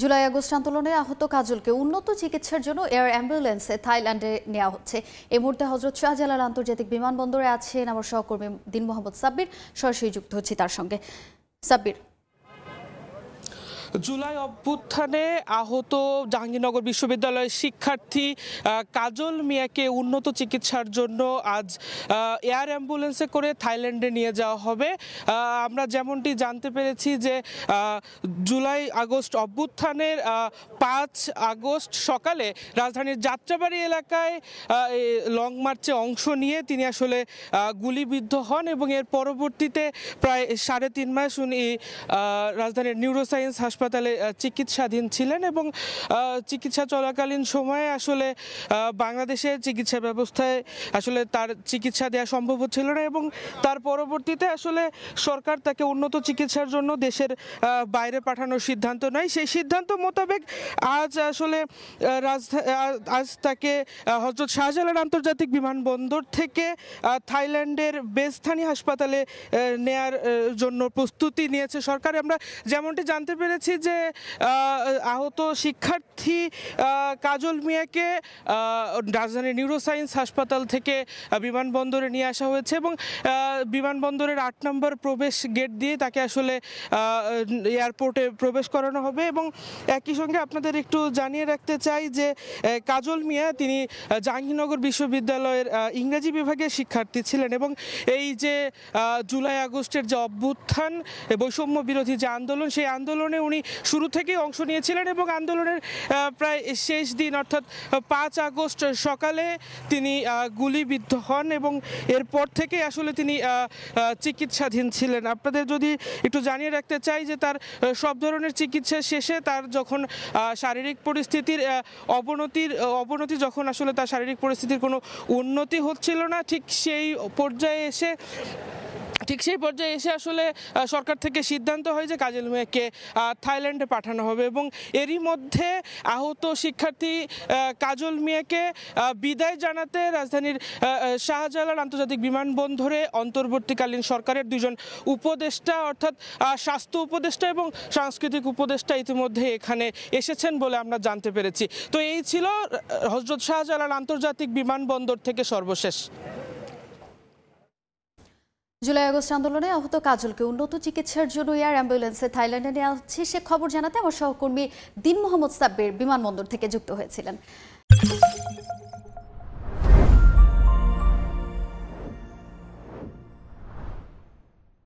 July August আন্দোলনে আহত কাজলকে উন্নত চিকিৎসার জন্য এয়ার অ্যাম্বুলেন্সে থাইল্যান্ডে নেওয়া হচ্ছে। এই মুহূর্তে হযরত শাহজালাল আন্তর্জাতিক বিমানবন্দরে আছেন আমার সহকর্মী দিন মোহাম্মদ সাব্বির। সরাসরি যুক্ত হচ্ছি তার সঙ্গে। সাব্বির, জুলাই অভ্যুত্থানে আহত জাহাঙ্গীরনগর বিশ্ববিদ্যালয়ের শিক্ষার্থী কাজল মিয়াকে উন্নত চিকিৎসার জন্য আজ এয়ার অ্যাম্বুলেন্সে করে থাইল্যান্ডে নিয়ে যাওয়া হবে। আমরা যেমনটি জানতে পেরেছি যে জুলাই আগস্ট অভ্যুত্থানের 5 আগস্ট সকালে রাজধানীর যাত্রাবাড়ি এলাকায় লং মার্চে অংশ নিয়ে তিনি আসলে গুলিবিদ্ধ হন এবং এর পরবর্তীতে প্রায় 3.5 মাস উনি রাজধানীর নিউরোসায়েন্স হাসপাতালে চিকিৎসাধীন ছিলেন এবং চিকিৎসা চলাকালীন সময়ে আসলে বাংলাদেশের চিকিৎসা ব্যবস্থায় আসলে তার চিকিৎসা দেওয়া সম্ভব হচ্ছিল না এবং তার পরবর্তীতে আসলে সরকার তাকে উন্নত চিকিৎসার জন্য দেশের বাইরে পাঠানোর সিদ্ধান্ত নেয়। সেই সিদ্ধান্ত মোতাবেক আজ আসলে আজ তাকে হযরত শাহজালাল আন্তর্জাতিক বিমানবন্দর থেকে থাইল্যান্ডের বেস্থানি হাসপাতালে নেয়ার জন্য প্রস্তুতি নিয়েছে সরকার। আমরা যেমনটি জানতে পেরেছি যে আহত শিক্ষার্থী কাজল মিয়াকে রাজধানীর নিউরোসায়েন্স হাসপাতাল থেকে বিমানবন্দরে নিয়ে আসা হয়েছে এবং বিমানবন্দরের 8 নম্বর প্রবেশ গেট দিয়ে তাকে আসলে এয়ারপোর্টে প্রবেশ করানো হবে। এবং একই সঙ্গে আপনাদের একটু জানিয়ে রাখতে চাই যে কাজল মিয়া তিনি জাহাঙ্গীরনগর বিশ্ববিদ্যালয়ের ইংরেজি বিভাগের শিক্ষার্থী ছিলেন এবং এই যে জুলাই আগস্টের যে অভ্যুত্থান বৈষম্য বিরোধী যে আন্দোলন, সেই আন্দোলনে উনি শুরু থেকেই অংশ নিয়েছিলেন এবং আন্দোলনের প্রায় শেষ দিন অর্থাৎ 5 আগস্ট সকালে তিনি গুলিবিদ্ধ হন এবং এরপর থেকে আসলে তিনি চিকিৎসাধীন ছিলেন। আপনাদের যদি একটু জানিয়ে রাখতে চাই যে তার সব ধরনের চিকিৎসা শেষে তার যখন শারীরিক পরিস্থিতির অবনতি যখন আসলে তার শারীরিক পরিস্থিতির কোনো উন্নতি হচ্ছিল না, ঠিক সেই পর্যায়ে এসে আসলে সরকার থেকে সিদ্ধান্ত হয় যে কাজল মিয়াকে থাইল্যান্ডে পাঠানো হবে এবং এরই মধ্যে আহত শিক্ষার্থী কাজল মিয়াকে বিদায় জানাতে রাজধানীর শাহজালাল আন্তর্জাতিক বিমানবন্দরে অন্তর্বর্তীকালীন সরকারের 2 জন উপদেষ্টা অর্থাৎ স্বাস্থ্য উপদেষ্টা এবং সাংস্কৃতিক উপদেষ্টা ইতিমধ্যে এখানে এসেছেন বলে আমরা জানতে পেরেছি। তো এই ছিল হযরত শাহজালাল আন্তর্জাতিক বিমানবন্দর থেকে সর্বশেষ। জুলাই আগস্ট আন্দোলনে আহত কাজলকে উন্নত চিকিৎসার জন্য এয়ার অ্যাম্বুলেন্সে থাইল্যান্ডে নেওয়া হচ্ছে সে খবর জানাতে আমার সহকর্মী দিন মোহাম্মদ সাব্বির বিমানবন্দর থেকে যুক্ত হয়েছিলেন।